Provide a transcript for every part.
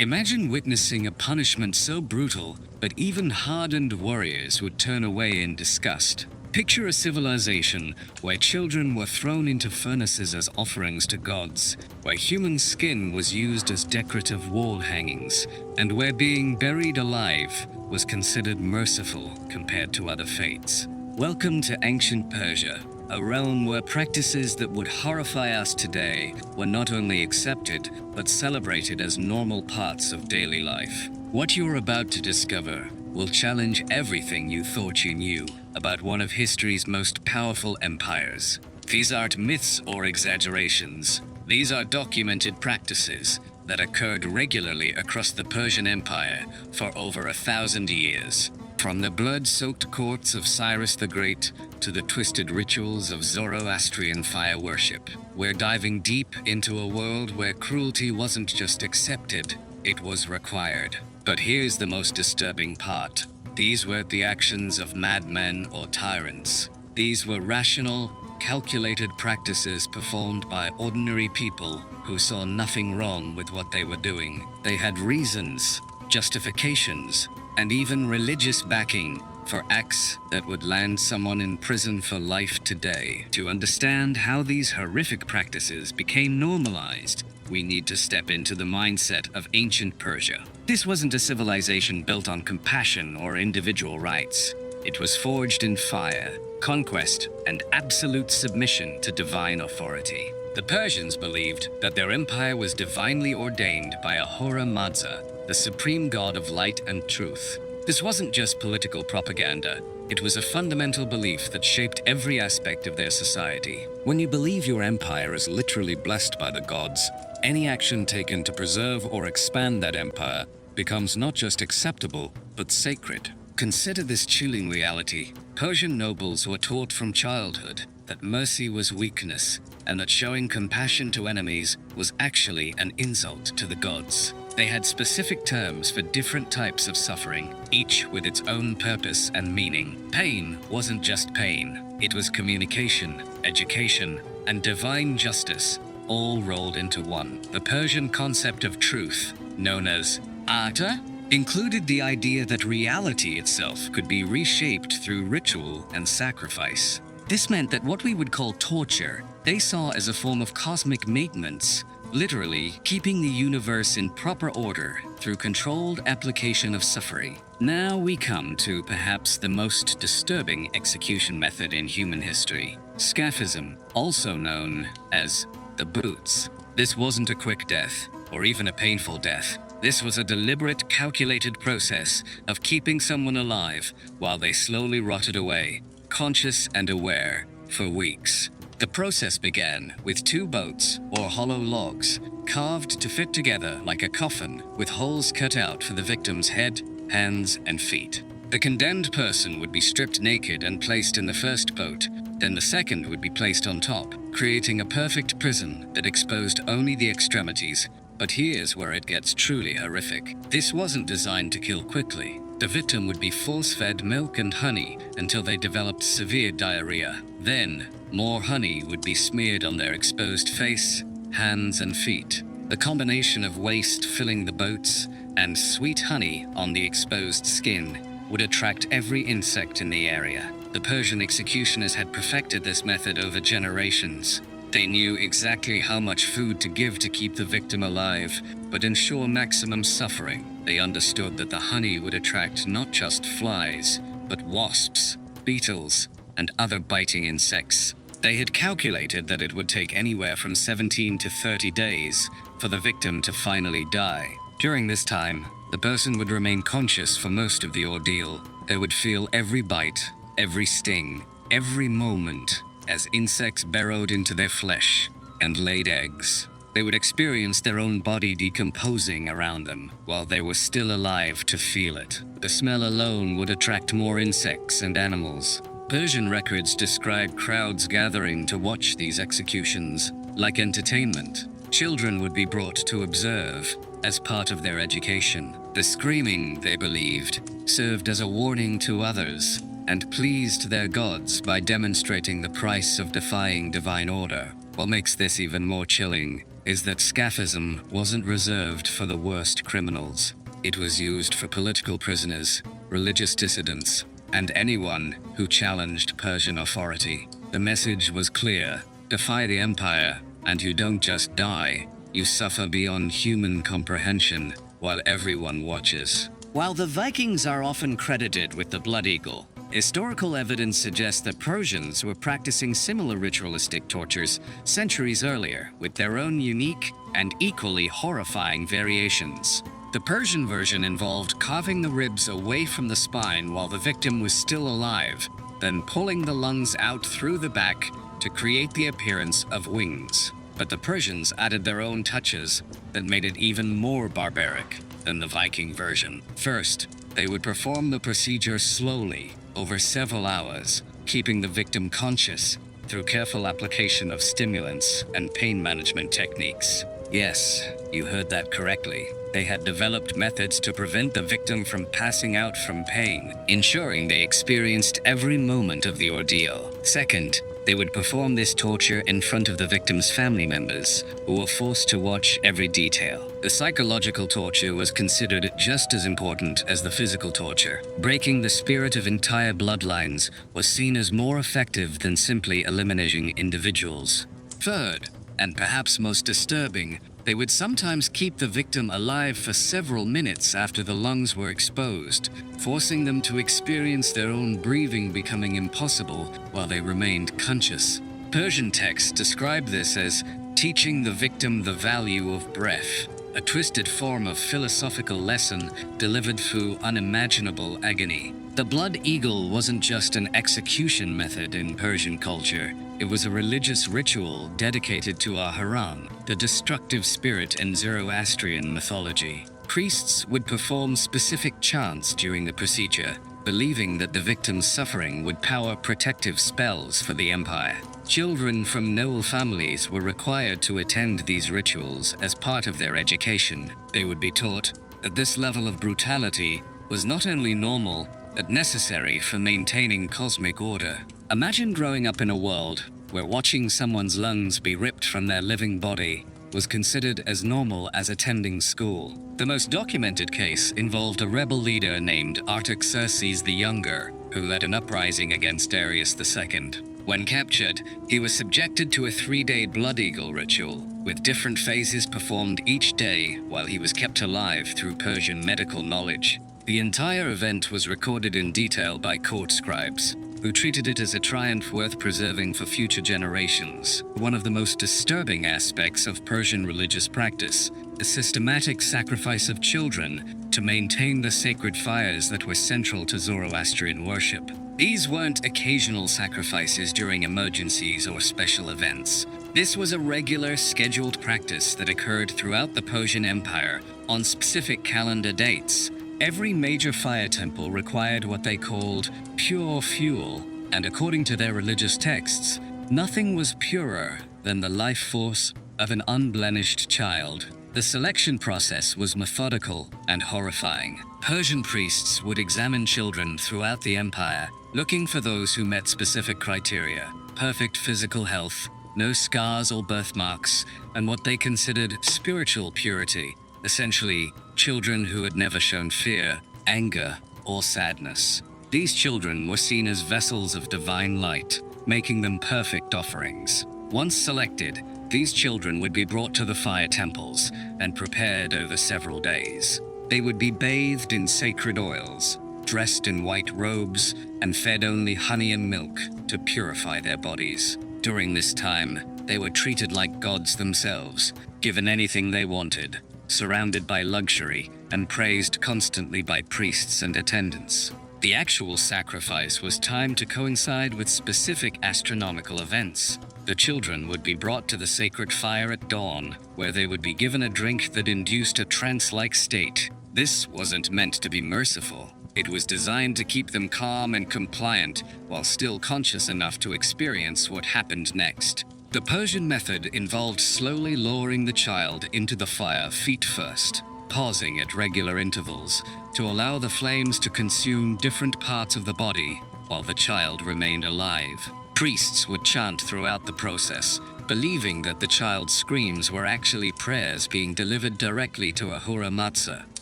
Imagine witnessing a punishment so brutal that even hardened warriors would turn away in disgust. Picture a civilization where children were thrown into furnaces as offerings to gods, where human skin was used as decorative wall hangings, and where being buried alive was considered merciful compared to other fates. Welcome to ancient Persia, a realm where practices that would horrify us today were not only accepted, but celebrated as normal parts of daily life. What you're about to discover will challenge everything you thought you knew about one of history's most powerful empires. These aren't myths or exaggerations. These are documented practices that occurred regularly across the Persian Empire for over 1,000 years. From the blood-soaked courts of Cyrus the Great to the twisted rituals of Zoroastrian fire worship, we're diving deep into a world where cruelty wasn't just accepted, it was required. But here's the most disturbing part. These weren't the actions of madmen or tyrants. These were rational, calculated practices performed by ordinary people who saw nothing wrong with what they were doing. They had reasons, justifications, and even religious backing for acts that would land someone in prison for life today. To understand how these horrific practices became normalized, we need to step into the mindset of ancient Persia. This wasn't a civilization built on compassion or individual rights. It was forged in fire, conquest, and absolute submission to divine authority. The Persians believed that their empire was divinely ordained by Ahura Mazda, the supreme god of light and truth. This wasn't just political propaganda. It was a fundamental belief that shaped every aspect of their society. When you believe your empire is literally blessed by the gods, any action taken to preserve or expand that empire becomes not just acceptable, but sacred. Consider this chilling reality. Persian nobles were taught from childhood that mercy was weakness, and that showing compassion to enemies was actually an insult to the gods. They had specific terms for different types of suffering, each with its own purpose and meaning. Pain wasn't just pain. It was communication, education, and divine justice, all rolled into one. The Persian concept of truth, known as ata, included the idea that reality itself could be reshaped through ritual and sacrifice. This meant that what we would call torture, they saw as a form of cosmic maintenance, literally keeping the universe in proper order through controlled application of suffering. Now we come to perhaps the most disturbing execution method in human history, scaphism, also known as the boots. This wasn't a quick death, or even a painful death. This was a deliberate, calculated process of keeping someone alive while they slowly rotted away, conscious and aware, for weeks. The process began with 2 boats, or hollow logs, carved to fit together like a coffin, with holes cut out for the victim's head, hands, and feet. The condemned person would be stripped naked and placed in the first boat, then the second would be placed on top, creating a perfect prison that exposed only the extremities. But here's where it gets truly horrific. This wasn't designed to kill quickly. The victim would be force-fed milk and honey until they developed severe diarrhea. Then, more honey would be smeared on their exposed face, hands, and feet. The combination of waste filling the boats and sweet honey on the exposed skin would attract every insect in the area. The Persian executioners had perfected this method over generations. They knew exactly how much food to give to keep the victim alive, but ensure maximum suffering. They understood that the honey would attract not just flies, but wasps, beetles, and other biting insects. They had calculated that it would take anywhere from 17 to 30 days for the victim to finally die. During this time, the person would remain conscious for most of the ordeal. They would feel every bite, every sting, every moment, as insects burrowed into their flesh and laid eggs. They would experience their own body decomposing around them while they were still alive to feel it. The smell alone would attract more insects and animals. Persian records describe crowds gathering to watch these executions like entertainment. Children would be brought to observe as part of their education. The screaming, they believed, served as a warning to others and pleased their gods by demonstrating the price of defying divine order. What makes this even more chilling is that scaphism wasn't reserved for the worst criminals. It was used for political prisoners, religious dissidents, and anyone who challenged Persian authority. The message was clear: defy the empire, and you don't just die, you suffer beyond human comprehension while everyone watches. While the Vikings are often credited with the blood eagle, historical evidence suggests that Persians were practicing similar ritualistic tortures centuries earlier, with their own unique and equally horrifying variations. The Persian version involved carving the ribs away from the spine while the victim was still alive, then pulling the lungs out through the back to create the appearance of wings. But the Persians added their own touches that made it even more barbaric than the Viking version. First, they would perform the procedure slowly over several hours, keeping the victim conscious through careful application of stimulants and pain management techniques. Yes, you heard that correctly. They had developed methods to prevent the victim from passing out from pain, ensuring they experienced every moment of the ordeal. Second, they would perform this torture in front of the victim's family members, who were forced to watch every detail. The psychological torture was considered just as important as the physical torture. Breaking the spirit of entire bloodlines was seen as more effective than simply eliminating individuals. Third, and perhaps most disturbing, they would sometimes keep the victim alive for several minutes after the lungs were exposed, forcing them to experience their own breathing becoming impossible while they remained conscious. Persian texts describe this as teaching the victim the value of breath, a twisted form of philosophical lesson delivered through unimaginable agony. The blood eagle wasn't just an execution method in Persian culture. It was a religious ritual dedicated to Ahriman, the destructive spirit in Zoroastrian mythology. Priests would perform specific chants during the procedure, believing that the victim's suffering would power protective spells for the empire. Children from noble families were required to attend these rituals as part of their education. They would be taught that this level of brutality was not only normal, but necessary for maintaining cosmic order. Imagine growing up in a world where watching someone's lungs be ripped from their living body was considered as normal as attending school. The most documented case involved a rebel leader named Artaxerxes the Younger, who led an uprising against Darius II. When captured, he was subjected to a 3-day blood eagle ritual, with different phases performed each day while he was kept alive through Persian medical knowledge. The entire event was recorded in detail by court scribes, who treated it as a triumph worth preserving for future generations. One of the most disturbing aspects of Persian religious practice, the systematic sacrifice of children to maintain the sacred fires that were central to Zoroastrian worship. These weren't occasional sacrifices during emergencies or special events. This was a regular, scheduled practice that occurred throughout the Persian Empire on specific calendar dates. Every major fire temple required what they called pure fuel, and according to their religious texts, nothing was purer than the life force of an unblemished child. The selection process was methodical and horrifying. Persian priests would examine children throughout the empire, looking for those who met specific criteria: perfect physical health, no scars or birthmarks, and what they considered spiritual purity. Essentially, children who had never shown fear, anger, or sadness. These children were seen as vessels of divine light, making them perfect offerings. Once selected, these children would be brought to the fire temples and prepared over several days. They would be bathed in sacred oils, dressed in white robes, and fed only honey and milk to purify their bodies. During this time, they were treated like gods themselves, given anything they wanted, surrounded by luxury, and praised constantly by priests and attendants. The actual sacrifice was timed to coincide with specific astronomical events. The children would be brought to the sacred fire at dawn, where they would be given a drink that induced a trance-like state. This wasn't meant to be merciful. It was designed to keep them calm and compliant, while still conscious enough to experience what happened next. The Persian method involved slowly lowering the child into the fire feet first, pausing at regular intervals to allow the flames to consume different parts of the body while the child remained alive. Priests would chant throughout the process, believing that the child's screams were actually prayers being delivered directly to Ahura Mazda.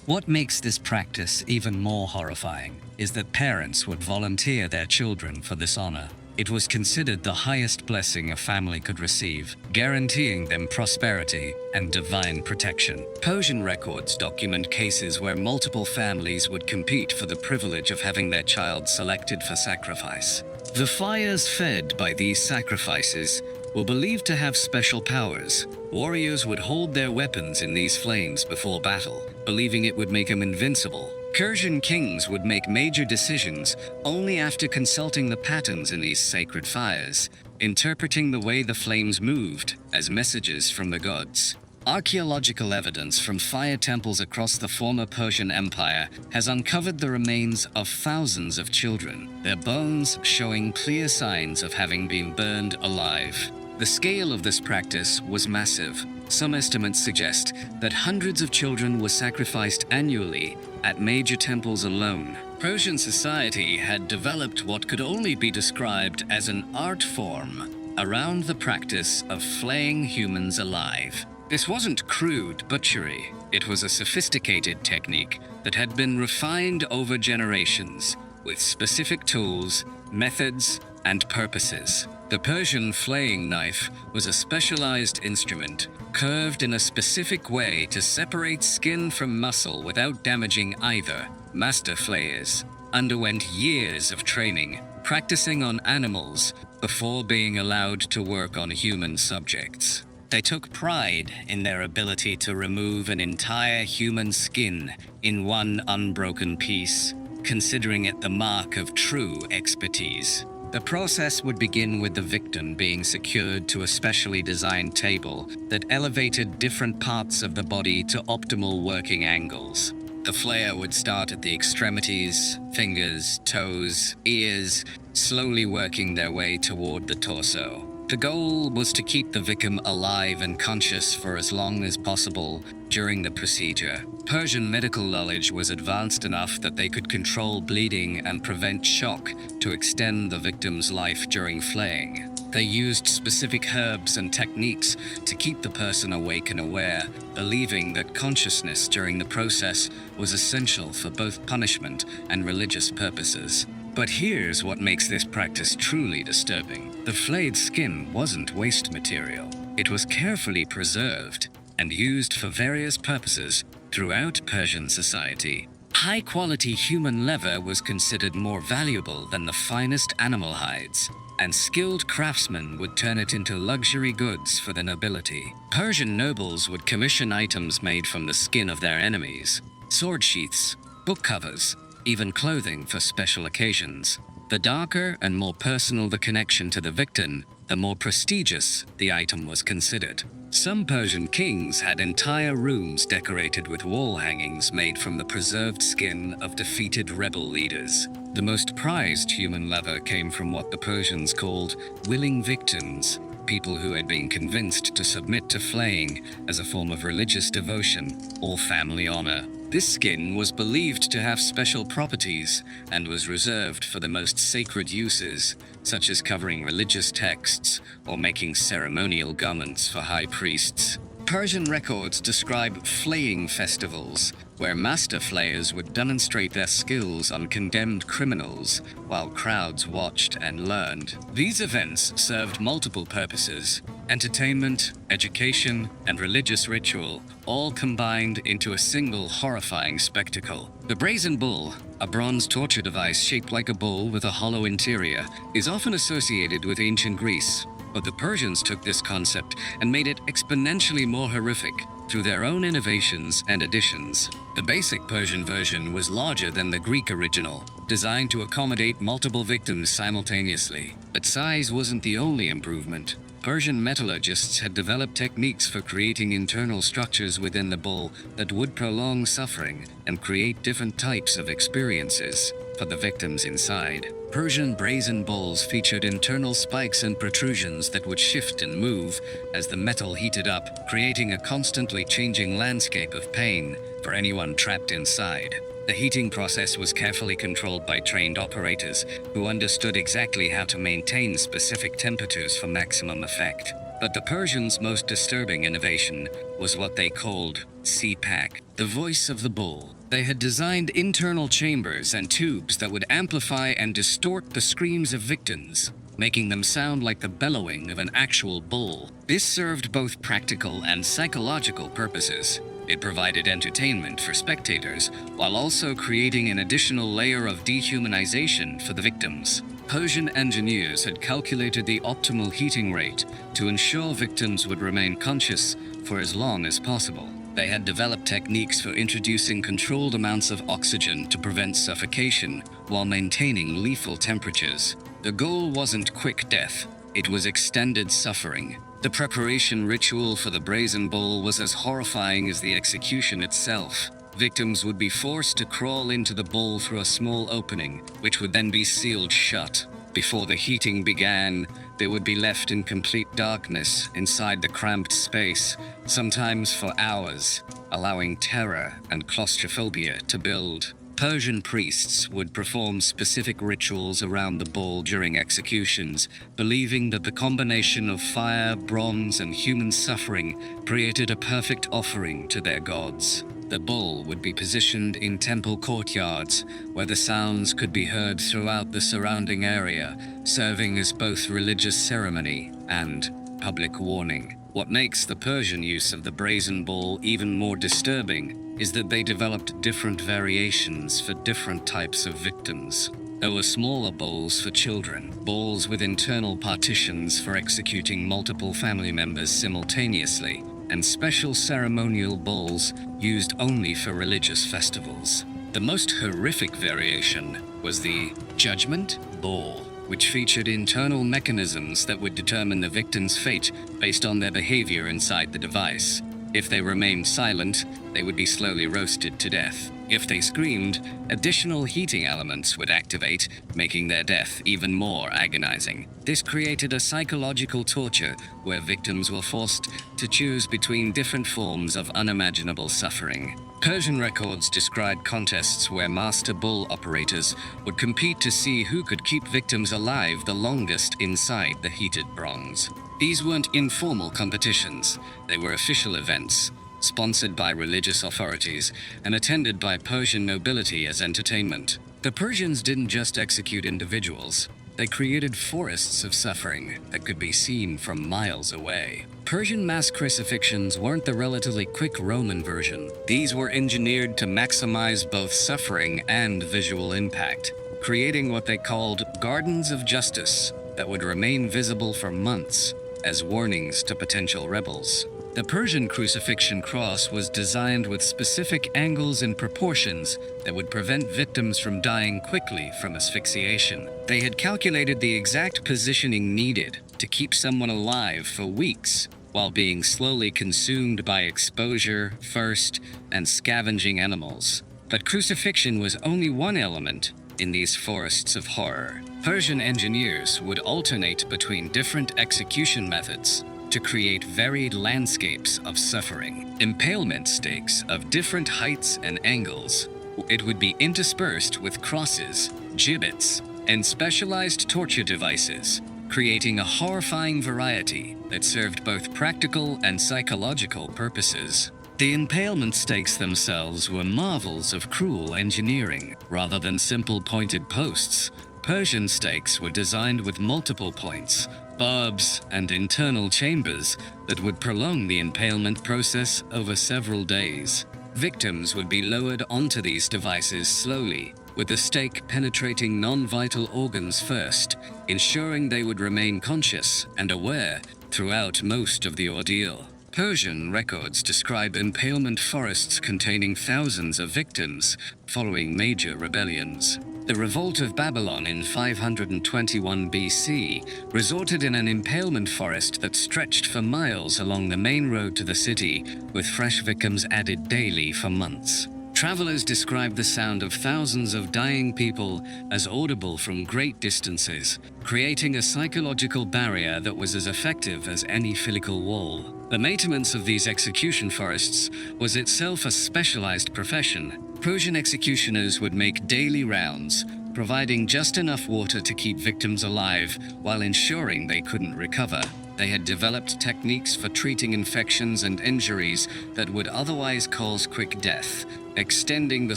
What makes this practice even more horrifying is that parents would volunteer their children for this honor. It was considered the highest blessing a family could receive, guaranteeing them prosperity and divine protection. Persian records document cases where multiple families would compete for the privilege of having their child selected for sacrifice. The fires fed by these sacrifices were believed to have special powers. Warriors would hold their weapons in these flames before battle, believing it would make them invincible. Persian kings would make major decisions only after consulting the patterns in these sacred fires, interpreting the way the flames moved as messages from the gods. Archaeological evidence from fire temples across the former Persian Empire has uncovered the remains of thousands of children, their bones showing clear signs of having been burned alive. The scale of this practice was massive. Some estimates suggest that hundreds of children were sacrificed annually at major temples alone. Persian society had developed what could only be described as an art form around the practice of flaying humans alive. This wasn't crude butchery. It was a sophisticated technique that had been refined over generations with specific tools, methods, and purposes. The Persian flaying knife was a specialized instrument, curved in a specific way to separate skin from muscle without damaging either. Master flayers underwent years of training, practicing on animals before being allowed to work on human subjects. They took pride in their ability to remove an entire human skin in one unbroken piece, considering it the mark of true expertise. The process would begin with the victim being secured to a specially designed table that elevated different parts of the body to optimal working angles. The flayer would start at the extremities, fingers, toes, ears, slowly working their way toward the torso. The goal was to keep the victim alive and conscious for as long as possible during the procedure. Persian medical knowledge was advanced enough that they could control bleeding and prevent shock to extend the victim's life during flaying. They used specific herbs and techniques to keep the person awake and aware, believing that consciousness during the process was essential for both punishment and religious purposes. But here's what makes this practice truly disturbing. The flayed skin wasn't waste material. It was carefully preserved and used for various purposes throughout Persian society. High-quality human leather was considered more valuable than the finest animal hides, and skilled craftsmen would turn it into luxury goods for the nobility. Persian nobles would commission items made from the skin of their enemies, sword sheaths, book covers, even clothing for special occasions. The darker and more personal the connection to the victim, the more prestigious the item was considered. Some Persian kings had entire rooms decorated with wall hangings made from the preserved skin of defeated rebel leaders. The most prized human leather came from what the Persians called willing victims, people who had been convinced to submit to flaying as a form of religious devotion or family honor. This skin was believed to have special properties and was reserved for the most sacred uses, such as covering religious texts or making ceremonial garments for high priests. Persian records describe flaying festivals, where master flayers would demonstrate their skills on condemned criminals while crowds watched and learned. These events served multiple purposes: entertainment, education, and religious ritual, all combined into a single horrifying spectacle. The brazen bull, a bronze torture device shaped like a bull with a hollow interior, is often associated with ancient Greece. But the Persians took this concept and made it exponentially more horrific through their own innovations and additions. The basic Persian version was larger than the Greek original, designed to accommodate multiple victims simultaneously. But size wasn't the only improvement. Persian metallurgists had developed techniques for creating internal structures within the bull that would prolong suffering and create different types of experiences for the victims inside. Persian brazen bulls featured internal spikes and protrusions that would shift and move as the metal heated up, creating a constantly changing landscape of pain for anyone trapped inside. The heating process was carefully controlled by trained operators who understood exactly how to maintain specific temperatures for maximum effect. But the Persians' most disturbing innovation was what they called CPAC, the voice of the bull. They had designed internal chambers and tubes that would amplify and distort the screams of victims, making them sound like the bellowing of an actual bull. This served both practical and psychological purposes. It provided entertainment for spectators, while also creating an additional layer of dehumanization for the victims. Persian engineers had calculated the optimal heating rate to ensure victims would remain conscious for as long as possible. They had developed techniques for introducing controlled amounts of oxygen to prevent suffocation while maintaining lethal temperatures. The goal wasn't quick death, it was extended suffering. The preparation ritual for the brazen bull was as horrifying as the execution itself. Victims would be forced to crawl into the bull through a small opening, which would then be sealed shut. Before the heating began, they would be left in complete darkness inside the cramped space, sometimes for hours, allowing terror and claustrophobia to build. Persian priests would perform specific rituals around the bull during executions, believing that the combination of fire, bronze, and human suffering created a perfect offering to their gods. The bull would be positioned in temple courtyards, where the sounds could be heard throughout the surrounding area, serving as both religious ceremony and public warning. What makes the Persian use of the brazen bull even more disturbing is that they developed different variations for different types of victims. There were smaller bulls for children, bulls with internal partitions for executing multiple family members simultaneously, and special ceremonial bulls used only for religious festivals. The most horrific variation was the judgment bull, which featured internal mechanisms that would determine the victim's fate based on their behavior inside the device. If they remained silent, they would be slowly roasted to death. If they screamed, additional heating elements would activate, making their death even more agonizing. This created a psychological torture where victims were forced to choose between different forms of unimaginable suffering. Persian records describe contests where master bull operators would compete to see who could keep victims alive the longest inside the heated bronze. These weren't informal competitions, they were official events, sponsored by religious authorities and attended by Persian nobility as entertainment. The Persians didn't just execute individuals, they created forests of suffering that could be seen from miles away. Persian mass crucifixions weren't the relatively quick Roman version. These were engineered to maximize both suffering and visual impact, creating what they called gardens of justice that would remain visible for months as warnings to potential rebels. The Persian crucifixion cross was designed with specific angles and proportions that would prevent victims from dying quickly from asphyxiation. They had calculated the exact positioning needed to keep someone alive for weeks while being slowly consumed by exposure, thirst, and scavenging animals. But crucifixion was only one element in these forests of horror. Persian engineers would alternate between different execution methods to create varied landscapes of suffering. Impalement stakes of different heights and angles. It would be interspersed with crosses, gibbets, and specialized torture devices, creating a horrifying variety that served both practical and psychological purposes. The impalement stakes themselves were marvels of cruel engineering. Rather than simple pointed posts, Persian stakes were designed with multiple points, barbs, and internal chambers that would prolong the impalement process over several days. Victims would be lowered onto these devices slowly, with the stake penetrating non-vital organs first, ensuring they would remain conscious and aware throughout most of the ordeal. Persian records describe impalement forests containing thousands of victims following major rebellions. The revolt of Babylon in 521 BC resulted in an impalement forest that stretched for miles along the main road to the city, with fresh victims added daily for months. Travelers describe the sound of thousands of dying people as audible from great distances, creating a psychological barrier that was as effective as any physical wall. The maintenance of these execution forests was itself a specialized profession. Persian executioners would make daily rounds, providing just enough water to keep victims alive while ensuring they couldn't recover. They had developed techniques for treating infections and injuries that would otherwise cause quick death, extending the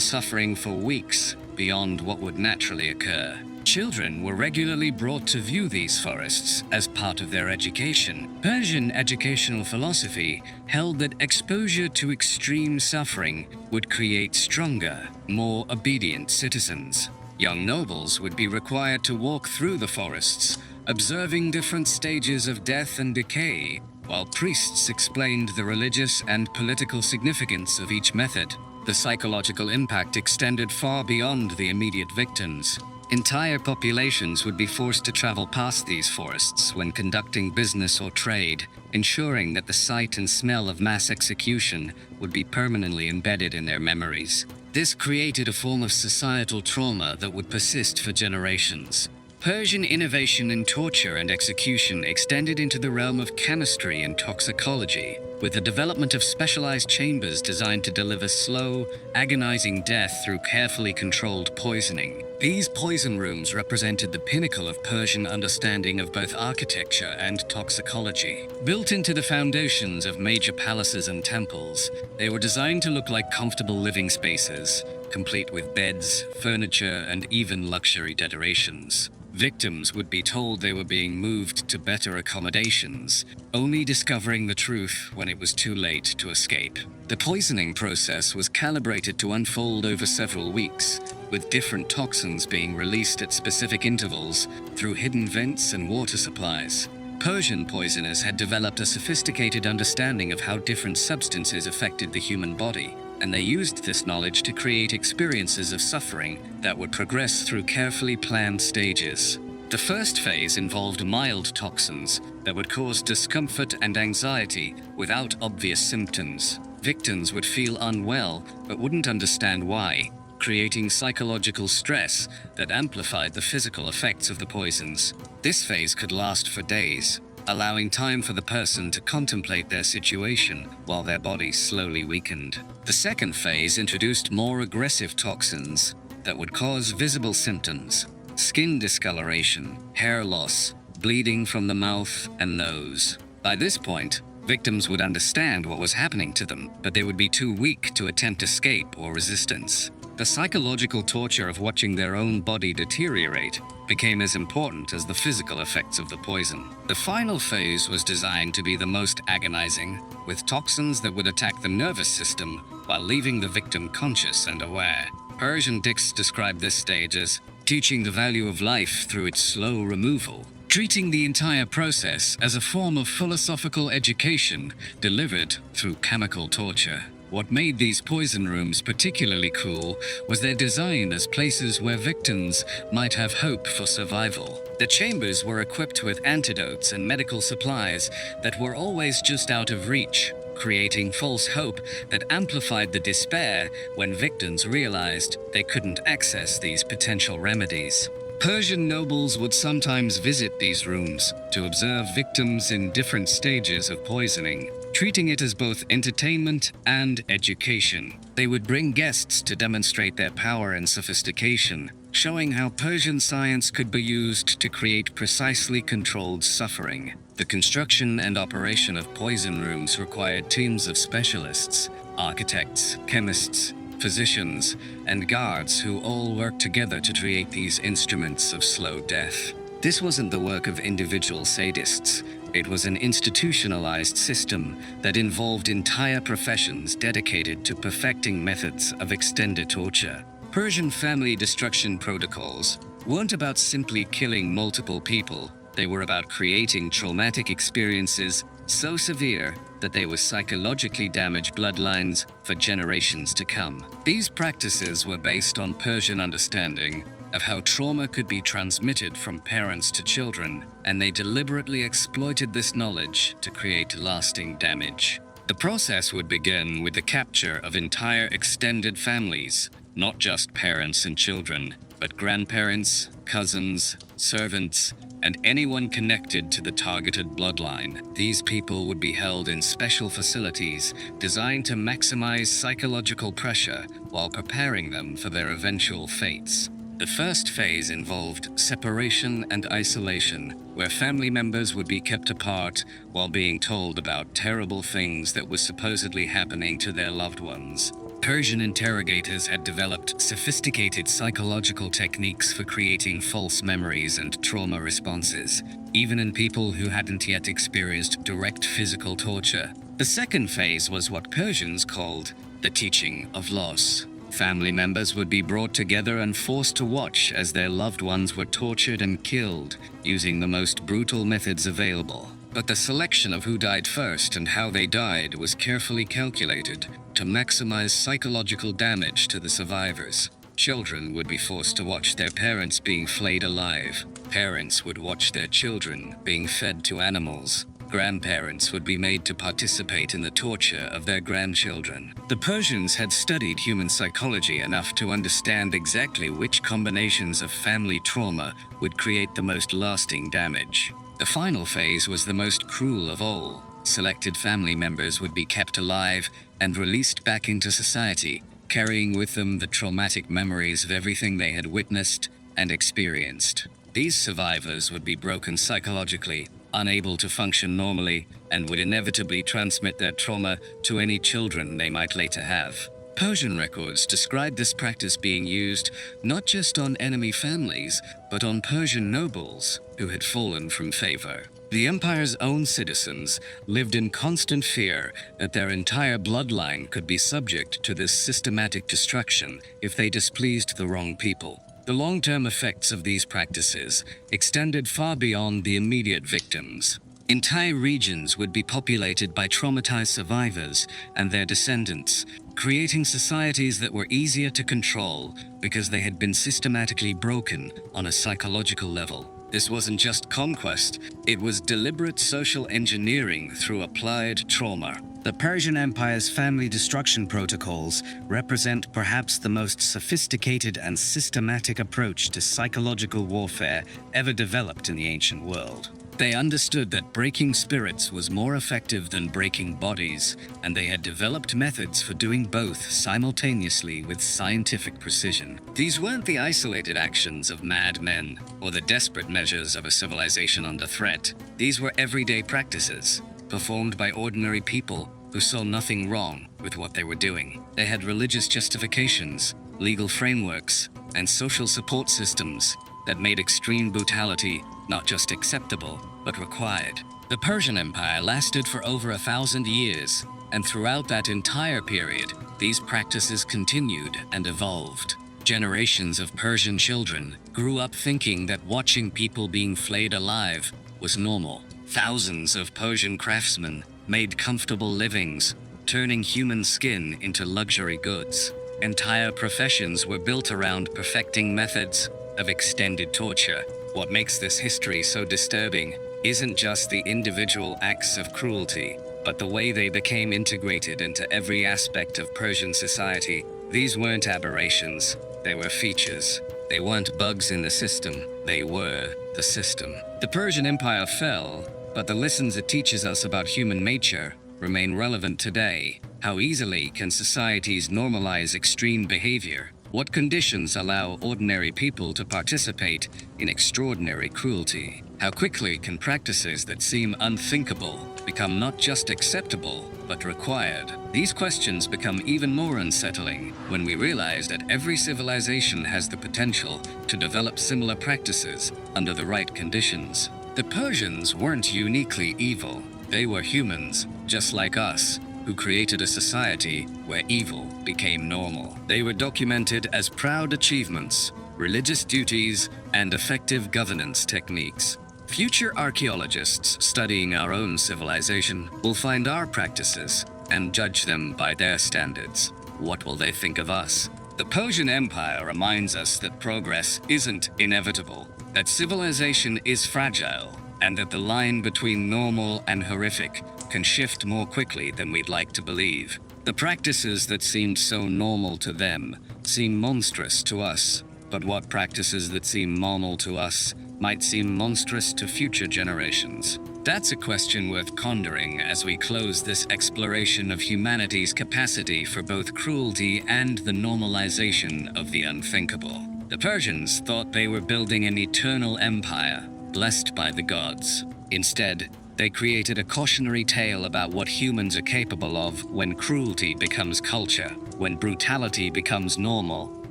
suffering for weeks beyond what would naturally occur. Children were regularly brought to view these forests as part of their education. Persian educational philosophy held that exposure to extreme suffering would create stronger, more obedient citizens. Young nobles would be required to walk through the forests, observing different stages of death and decay, while priests explained the religious and political significance of each method. The psychological impact extended far beyond the immediate victims. Entire populations would be forced to travel past these forests when conducting business or trade, ensuring that the sight and smell of mass execution would be permanently embedded in their memories. This created a form of societal trauma that would persist for generations. Persian innovation in torture and execution extended into the realm of chemistry and toxicology, with the development of specialized chambers designed to deliver slow, agonizing death through carefully controlled poisoning. These poison rooms represented the pinnacle of Persian understanding of both architecture and toxicology. Built into the foundations of major palaces and temples, they were designed to look like comfortable living spaces, complete with beds, furniture, and even luxury decorations. Victims would be told they were being moved to better accommodations, only discovering the truth when it was too late to escape. The poisoning process was calibrated to unfold over several weeks, with different toxins being released at specific intervals through hidden vents and water supplies. Persian poisoners had developed a sophisticated understanding of how different substances affected the human body, and they used this knowledge to create experiences of suffering that would progress through carefully planned stages. The first phase involved mild toxins that would cause discomfort and anxiety without obvious symptoms. Victims would feel unwell but wouldn't understand why, creating psychological stress that amplified the physical effects of the poisons. This phase could last for days, allowing time for the person to contemplate their situation while their body slowly weakened. The second phase introduced more aggressive toxins that would cause visible symptoms: skin discoloration, hair loss, bleeding from the mouth and nose. By this point, victims would understand what was happening to them, but they would be too weak to attempt escape or resistance. The psychological torture of watching their own body deteriorate became as important as the physical effects of the poison. The final phase was designed to be the most agonizing, with toxins that would attack the nervous system while leaving the victim conscious and aware. Persian texts describe this stage as teaching the value of life through its slow removal, treating the entire process as a form of philosophical education delivered through chemical torture. What made these poison rooms particularly cruel was their design as places where victims might have hope for survival. The chambers were equipped with antidotes and medical supplies that were always just out of reach, creating false hope that amplified the despair when victims realized they couldn't access these potential remedies. Persian nobles would sometimes visit these rooms to observe victims in different stages of poisoning, treating it as both entertainment and education. They would bring guests to demonstrate their power and sophistication, showing how Persian science could be used to create precisely controlled suffering. The construction and operation of poison rooms required teams of specialists, architects, chemists, physicians, and guards who all worked together to create these instruments of slow death. This wasn't the work of individual sadists. It was an institutionalized system that involved entire professions dedicated to perfecting methods of extended torture. Persian family destruction protocols weren't about simply killing multiple people. They were about creating traumatic experiences so severe that they would psychologically damage bloodlines for generations to come. These practices were based on Persian understanding of how trauma could be transmitted from parents to children, and they deliberately exploited this knowledge to create lasting damage. The process would begin with the capture of entire extended families, not just parents and children, but grandparents, cousins, servants, and anyone connected to the targeted bloodline. These people would be held in special facilities designed to maximize psychological pressure while preparing them for their eventual fates. The first phase involved separation and isolation, where family members would be kept apart while being told about terrible things that were supposedly happening to their loved ones. Persian interrogators had developed sophisticated psychological techniques for creating false memories and trauma responses, even in people who hadn't yet experienced direct physical torture. The second phase was what Persians called the teaching of loss. Family members would be brought together and forced to watch as their loved ones were tortured and killed using the most brutal methods available. But the selection of who died first and how they died was carefully calculated to maximize psychological damage to the survivors. Children would be forced to watch their parents being flayed alive. Parents would watch their children being fed to animals. Grandparents would be made to participate in the torture of their grandchildren. The Persians had studied human psychology enough to understand exactly which combinations of family trauma would create the most lasting damage. The final phase was the most cruel of all. Selected family members would be kept alive and released back into society, carrying with them the traumatic memories of everything they had witnessed and experienced. These survivors would be broken psychologically, unable to function normally, and would inevitably transmit their trauma to any children they might later have. Persian records describe this practice being used not just on enemy families, but on Persian nobles who had fallen from favor. The empire's own citizens lived in constant fear that their entire bloodline could be subject to this systematic destruction if they displeased the wrong people. The long-term effects of these practices extended far beyond the immediate victims. Entire regions would be populated by traumatized survivors and their descendants, creating societies that were easier to control because they had been systematically broken on a psychological level. This wasn't just conquest, it was deliberate social engineering through applied trauma. The Persian Empire's family destruction protocols represent perhaps the most sophisticated and systematic approach to psychological warfare ever developed in the ancient world. They understood that breaking spirits was more effective than breaking bodies, and they had developed methods for doing both simultaneously with scientific precision. These weren't the isolated actions of madmen or the desperate measures of a civilization under threat. These were everyday practices, performed by ordinary people who saw nothing wrong with what they were doing. They had religious justifications, legal frameworks, and social support systems that made extreme brutality not just acceptable, but required. The Persian Empire lasted for over 1,000 years, and throughout that entire period, these practices continued and evolved. Generations of Persian children grew up thinking that watching people being flayed alive was normal. Thousands of Persian craftsmen made comfortable livings, turning human skin into luxury goods. Entire professions were built around perfecting methods of extended torture. What makes this history so disturbing isn't just the individual acts of cruelty, but the way they became integrated into every aspect of Persian society. These weren't aberrations, they were features. They weren't bugs in the system, they were the system. The Persian Empire fell, but the lessons it teaches us about human nature remain relevant today. How easily can societies normalize extreme behavior? What conditions allow ordinary people to participate in extraordinary cruelty? How quickly can practices that seem unthinkable become not just acceptable, but required? These questions become even more unsettling when we realize that every civilization has the potential to develop similar practices under the right conditions. The Persians weren't uniquely evil. They were humans, just like us, who created a society where evil became normal. They were documented as proud achievements, religious duties, and effective governance techniques. Future archaeologists studying our own civilization will find our practices and judge them by their standards. What will they think of us? The Persian Empire reminds us that progress isn't inevitable, that civilization is fragile, and that the line between normal and horrific can shift more quickly than we'd like to believe. The practices that seemed so normal to them seem monstrous to us, but what practices that seem normal to us might seem monstrous to future generations? That's a question worth pondering as we close this exploration of humanity's capacity for both cruelty and the normalization of the unthinkable. The Persians thought they were building an eternal empire, blessed by the gods. Instead, they created a cautionary tale about what humans are capable of when cruelty becomes culture, when brutality becomes normal,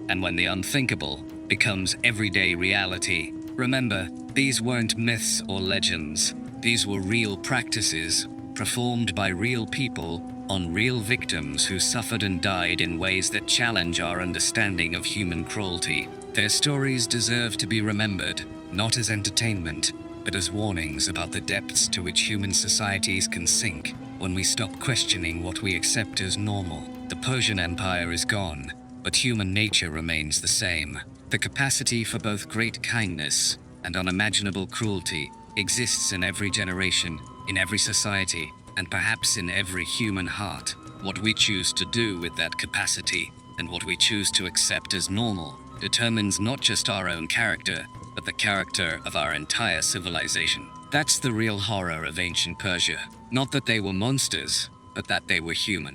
and when the unthinkable becomes everyday reality. Remember, these weren't myths or legends. These were real practices, performed by real people on real victims who suffered and died in ways that challenge our understanding of human cruelty. Their stories deserve to be remembered, not as entertainment, but as warnings about the depths to which human societies can sink when we stop questioning what we accept as normal. The Persian Empire is gone, but human nature remains the same. The capacity for both great kindness and unimaginable cruelty exists in every generation, in every society, and perhaps in every human heart. What we choose to do with that capacity, and what we choose to accept as normal, determines not just our own character, but the character of our entire civilization. That's the real horror of ancient Persia. Not that they were monsters, but that they were human.